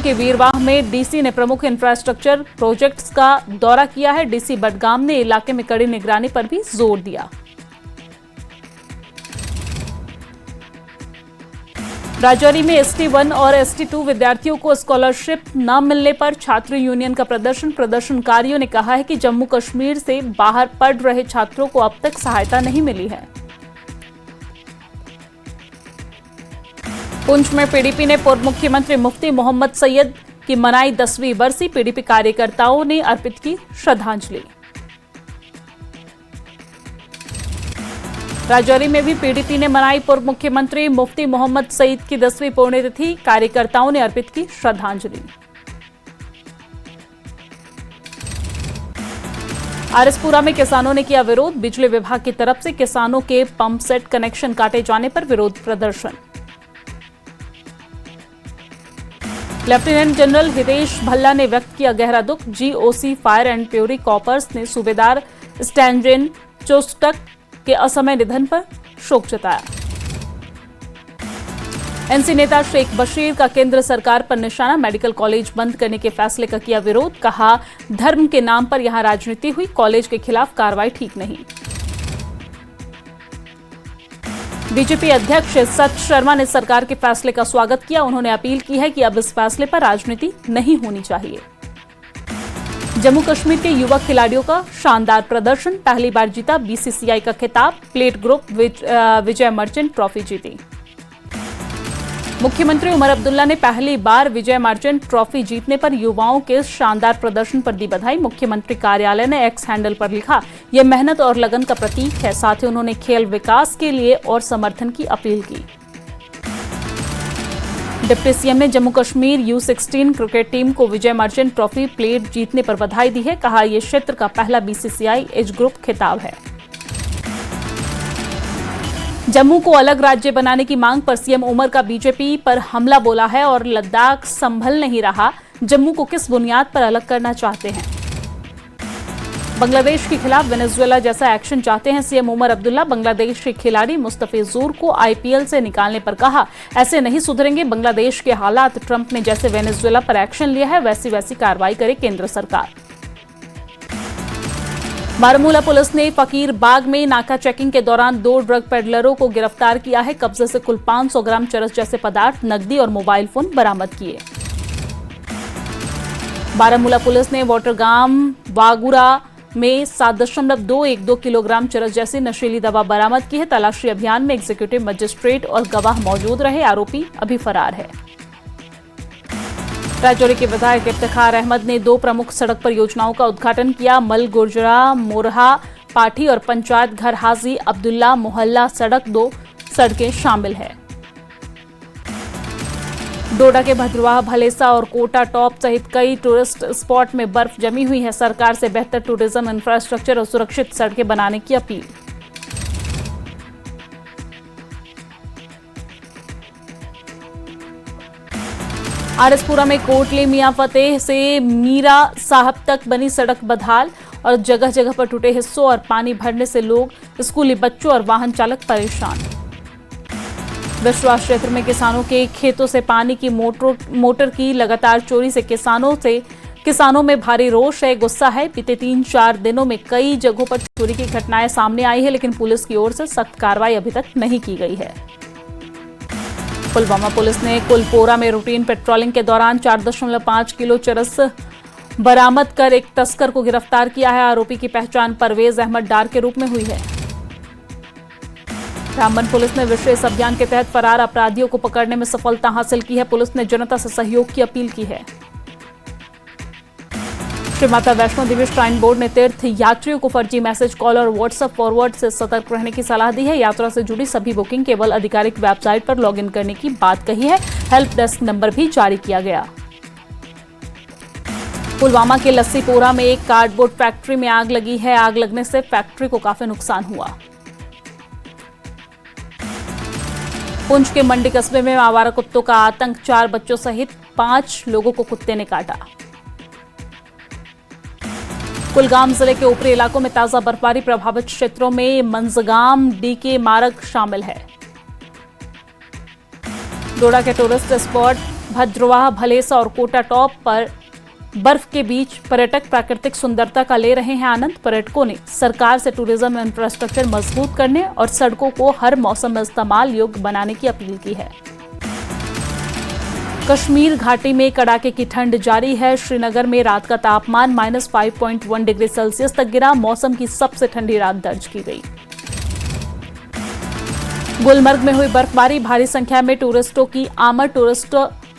के वीरवाह में डीसी ने प्रमुख इंफ्रास्ट्रक्चर प्रोजेक्ट्स का दौरा किया है। डीसी बडगाम ने इलाके में कड़ी निगरानी पर भी जोर दिया। राजौरी में ST1 और ST2 विद्यार्थियों को स्कॉलरशिप न मिलने पर छात्र यूनियन का प्रदर्शन। प्रदर्शनकारियों ने कहा है कि जम्मू कश्मीर से बाहर पढ़ रहे छात्रों को अब तक सहायता नहीं मिली है। पुंछ में PDP ने पूर्व मुख्यमंत्री मुफ्ती मोहम्मद सैयद की मनाई 10वीं बरसी। PDP कार्यकर्ताओं ने अर्पित की श्रद्धांजलि। राजौरी में भी PDP ने मनाई पूर्व मुख्यमंत्री मुफ्ती मोहम्मद सईद की 10वीं पुण्यतिथि। कार्यकर्ताओं ने अर्पित की श्रद्धांजलि। आरएसपुरा में किसानों ने किया विरोध। बिजली विभाग की तरफ से किसानों के पंप सेट कनेक्शन काटे जाने पर विरोध प्रदर्शन। लेफ्टिनेंट जनरल हितेश भल्ला ने व्यक्त किया गहरा दुख। GOC Fire and Fury Corps ने सूबेदार स्टैंजेन चोस्टक के असमय निधन पर शोक जताया। एनसी नेता शेख बशीर का केंद्र सरकार पर निशाना। मेडिकल कॉलेज बंद करने के फैसले का किया विरोध। कहा, धर्म के नाम पर यहां राजनीति हुई, कॉलेज के खिलाफ कार्रवाई ठीक नहीं। बीजेपी अध्यक्ष सत शर्मा ने सरकार के फैसले का स्वागत किया। उन्होंने अपील की है कि अब इस फैसले पर राजनीति नहीं होनी चाहिए। जम्मू कश्मीर के युवा खिलाड़ियों का शानदार प्रदर्शन। पहली बार जीता BCCI का खिताब। Plate group Vijay Merchant trophy जीती। मुख्यमंत्री उमर अब्दुल्ला ने पहली बार विजय मर्चेंट ट्रॉफी जीतने पर युवाओं के शानदार प्रदर्शन पर दी बधाई। मुख्यमंत्री कार्यालय ने एक्स हैंडल पर लिखा, यह मेहनत और लगन का प्रतीक है। साथ ही उन्होंने खेल विकास के लिए और समर्थन की अपील की। डिप्टी सीएम ने Jammu Kashmir U16 cricket team को विजय मर्चेंट ट्रॉफी प्लेट जीतने पर बधाई दी है। कहा, यह क्षेत्र का पहला BCCI एज ग्रुप खिताब है। जम्मू को अलग राज्य बनाने की मांग पर सीएम उमर का बीजेपी पर हमला बोला है और लद्दाख संभल नहीं रहा। जम्मू को किस बुनियाद पर अलग करना चाहते हैं। बांग्लादेश के खिलाफ वेनेजुएला जैसा एक्शन चाहते हैं सीएम उमर अब्दुल्ला। बांग्लादेश के खिलाड़ी मुस्तफिजुर को IPL से निकालने पर कहा, ऐसे नहीं सुधरेंगे बांग्लादेश के हालात। ट्रंप ने जैसे वेनेजुएला पर एक्शन लिया है वैसी कार्रवाई करे केंद्र सरकार। बारामूला पुलिस ने फकीर बाग में नाका चेकिंग के दौरान 2 ड्रग पेडलरों को गिरफ्तार किया है। कब्जे से कुल 500 ग्राम चरस जैसे पदार्थ, नकदी और मोबाइल फोन बरामद किए। बारामूला पुलिस ने वाटरगाम वागुरा में 7.212 किलोग्राम चरस जैसी नशीली दवा बरामद की है। तलाशी अभियान में एग्जीक्यूटिव मजिस्ट्रेट और गवाह मौजूद रहे। आरोपी अभी फरार है। राजौरी के विधायक इफ्तिखार अहमद ने 2 प्रमुख सड़क परियोजनाओं का उद्घाटन किया। मल गुर्जरा मोरहा पाठी और पंचायत घर हाजी अब्दुल्ला मोहल्ला सड़क 2 सड़कें शामिल है। डोडा के भद्रवाह भलेसा और कोटा टॉप सहित कई टूरिस्ट स्पॉट में बर्फ जमी हुई है। सरकार से बेहतर टूरिज्म इंफ्रास्ट्रक्चर और सुरक्षित सड़कें बनाने की अपील। आरएसपुरा में कोटली मियां फतेह से मीरा साहब तक बनी सड़क बदहाल और जगह जगह पर टूटे हिस्सों और पानी भरने से लोग, स्कूली बच्चों और वाहन चालक परेशान। विश्वास क्षेत्र में किसानों के खेतों से पानी की मोटर की लगातार चोरी से किसानों में भारी रोष है, गुस्सा है। बीते 3-4 दिनों में कई जगहों पर चोरी की घटनाएं सामने आई है, लेकिन पुलिस की ओर से सख्त कार्रवाई अभी तक नहीं की गई है। पुलवामा पुलिस ने कुलपोरा में रूटीन पेट्रोलिंग के दौरान 4.5 किलो चरस बरामद कर एक तस्कर को गिरफ्तार किया है। आरोपी की पहचान परवेज अहमद डार के रूप में हुई है। रामबन पुलिस ने विशेष अभियान के तहत फरार अपराधियों को पकड़ने में सफलता हासिल की है। पुलिस ने जनता से सहयोग की अपील की है। श्री माता वैष्णो देवी श्राइन बोर्ड ने तीर्थ यात्रियों को फर्जी मैसेज, कॉल और व्हाट्सएप फॉरवर्ड से सतर्क रहने की सलाह दी है। यात्रा से जुड़ी सभी बुकिंग केवल आधिकारिक वेबसाइट पर लॉगिन करने की बात कही है। हेल्प डेस्क नंबर भी जारी किया गया। पुलवामा के लस्सीपोरा में एक कार्डबोर्ड फैक्ट्री में आग लगी है। आग लगने से फैक्ट्री को काफी नुकसान हुआ। पुंछ के मंडी कस्बे में आवारा कुत्तों का आतंक, 4 बच्चों सहित 5 लोगों को कुत्ते ने काटा। कुलगाम जिले के ऊपरी इलाकों में ताजा बर्फबारी, प्रभावित क्षेत्रों में मंजगाम डीके मार्ग शामिल है। डोडा के टूरिस्ट स्पॉट भद्रवाह, भलेसा और कोटा टॉप पर बर्फ के बीच पर्यटक प्राकृतिक सुंदरता का ले रहे हैं आनंद। पर्यटकों ने सरकार से टूरिज्म इंफ्रास्ट्रक्चर मजबूत करने और सड़कों को हर मौसम में इस्तेमाल योग्य बनाने की अपील की है। कश्मीर घाटी में कड़ाके की ठंड जारी है। श्रीनगर में रात का तापमान -5.1 डिग्री सेल्सियस तक गिरा। मौसम की सबसे ठंडी रात दर्ज की गई। गुलमर्ग में हुई बर्फबारी, भारी संख्या में टूरिस्टों की आमद। टूरिस्ट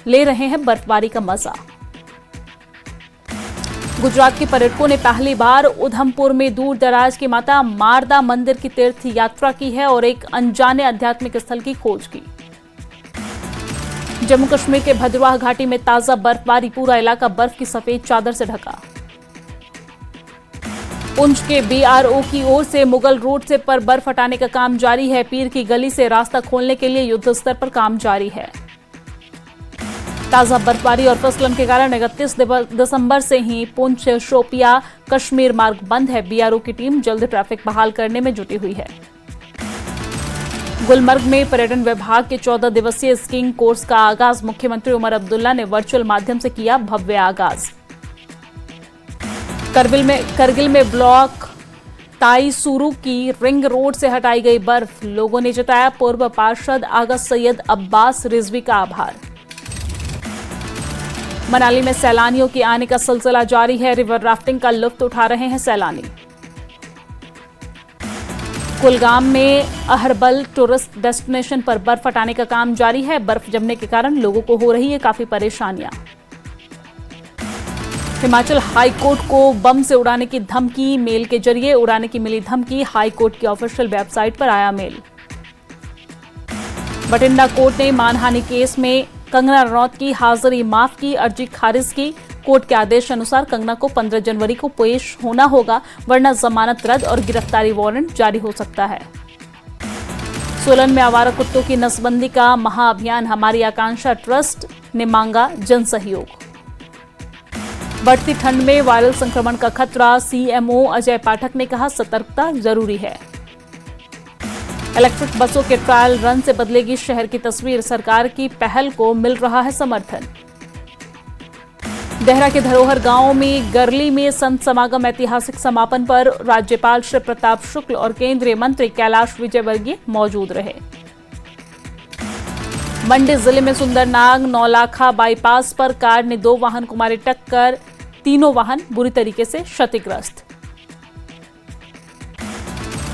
ले रहे हैं बर्फबारी का मजा। गुजरात के पर्यटकों ने पहली बार उधमपुर में दूर दराज की माता मारदा मंदिर की तीर्थ यात्रा की है और एक अनजाने आध्यात्मिक स्थल की खोज की। जम्मू कश्मीर के भद्रवाह घाटी में ताजा बर्फबारी, पूरा इलाका बर्फ की सफेद चादर से ढका। पुंछ के BRO की ओर से मुगल रोड से पर बर्फ हटाने का काम जारी है। पीर की गली से रास्ता खोलने के लिए युद्ध स्तर पर काम जारी है। ताजा बर्फबारी और फिसलन के कारण 31 दिसंबर से ही पुंछ शोपिया कश्मीर मार्ग बंद है। BRO की टीम जल्द ट्रैफिक बहाल करने में जुटी हुई है। गुलमर्ग में पर्यटन विभाग के 14 दिवसीय स्कीइंग कोर्स का आगाज। मुख्यमंत्री उमर अब्दुल्ला ने वर्चुअल माध्यम से किया भव्य आगाज। करगिल में ब्लॉक ताईसुरु की रिंग रोड से हटाई गई बर्फ। लोगों ने जताया पूर्व पार्षद आगा सैयद अब्बास रिजवी का आभार। मनाली में सैलानियों के आने का सिलसिला जारी है। रिवर राफ्टिंग का लुत्फ उठा रहे हैं सैलानी। कुलगाम में अहरबल टूरिस्ट डेस्टिनेशन पर बर्फ हटाने का काम जारी है। बर्फ जमने के कारण लोगों को हो रही है काफी परेशानियां। हिमाचल हाईकोर्ट को बम से उड़ाने की धमकी। मेल के जरिए उड़ाने की मिली धमकी। हाईकोर्ट की ऑफिशियल वेबसाइट पर आया मेल। बठिंडा कोर्ट ने मानहानि केस में कंगना रनौत की हाजिरी माफ की। अर्जी खारिज की। कोर्ट के आदेश अनुसार कंगना को 15 जनवरी को पेश होना होगा, वरना जमानत रद्द और गिरफ्तारी वारंट जारी हो सकता है। सोलन में आवारा कुत्तों की नसबंदी का महाअभियान। हमारी आकांक्षा ट्रस्ट ने मांगा जन सहयोग। बढ़ती ठंड में वायरल संक्रमण का खतरा। CMO अजय पाठक ने कहा सतर्कता जरूरी है। इलेक्ट्रिक बसों के ट्रायल रन से बदलेगी शहर की तस्वीर। सरकार की पहल को मिल रहा है समर्थन। देहरा के धरोहर गांव में गरली में संत समागम ऐतिहासिक समापन पर राज्यपाल श्री प्रताप शुक्ल और केंद्रीय मंत्री कैलाश विजयवर्गीय मौजूद रहे। मंडी जिले में सुंदरनाग नौलाखा बाईपास पर कार ने 2 वाहन को मारी टक्कर। तीनों वाहन बुरी तरीके से क्षतिग्रस्त।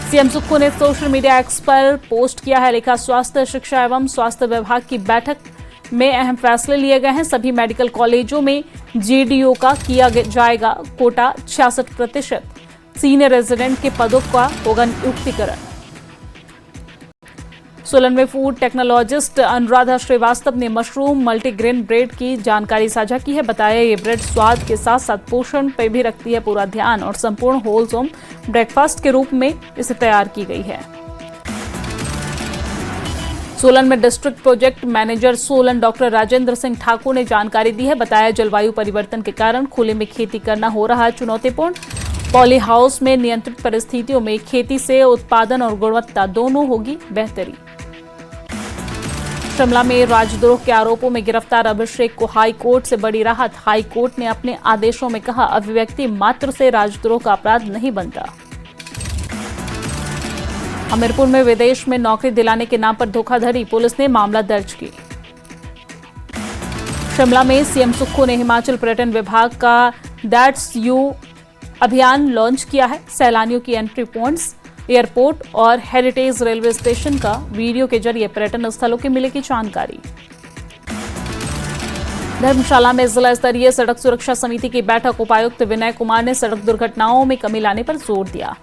सीएम सुक्खू ने सोशल मीडिया एक्स पर पोस्ट किया है, लिखा स्वास्थ्य शिक्षा एवं स्वास्थ्य विभाग की बैठक में अहम फैसले लिए गए हैं। सभी मेडिकल कॉलेजों में GDO का किया जाएगा कोटा 66%। सीनियर रेजिडेंट के पदों का होगा नियुक्तिकरण। सोलन में फूड टेक्नोलॉजिस्ट अनुराधा श्रीवास्तव ने मशरूम मल्टीग्रेन ब्रेड की जानकारी साझा की है। बताया ये ब्रेड स्वाद के साथ साथ पोषण पर भी रखती है पूरा ध्यान और संपूर्ण होलसोम ब्रेकफास्ट के रूप में इसे तैयार की गई है। सोलन में district project manager Solan doctor Rajendra Singh Thakur ने जानकारी दी है। बताया जलवायु परिवर्तन के कारण खुले में खेती करना हो रहा है चुनौतीपूर्ण। पॉली हाउस में नियंत्रित परिस्थितियों में खेती से उत्पादन और गुणवत्ता दोनों होगी बेहतरी। शिमला में राजद्रोह के आरोपों में गिरफ्तार अभिषेक को हाई कोर्ट से बड़ी राहत। हाई कोर्ट ने अपने आदेशों में कहा अभिव्यक्ति मात्र से राजद्रोह का अपराध नहीं बनता। हमीरपुर में विदेश में नौकरी दिलाने के नाम पर धोखाधड़ी, पुलिस ने मामला दर्ज की। शिमला में सीएम सुक्खू ने हिमाचल पर्यटन विभाग का दैट्स यू अभियान लॉन्च किया है। सैलानियों की एंट्री पॉइंट्स, एयरपोर्ट और हेरिटेज रेलवे स्टेशन का वीडियो के जरिए पर्यटन स्थलों की मिलेगी जानकारी। धर्मशाला में जिला स्तरीय सड़क सुरक्षा समिति की बैठक। उपायुक्त विनय कुमार ने सड़क दुर्घटनाओं में कमी लाने पर जोर दिया।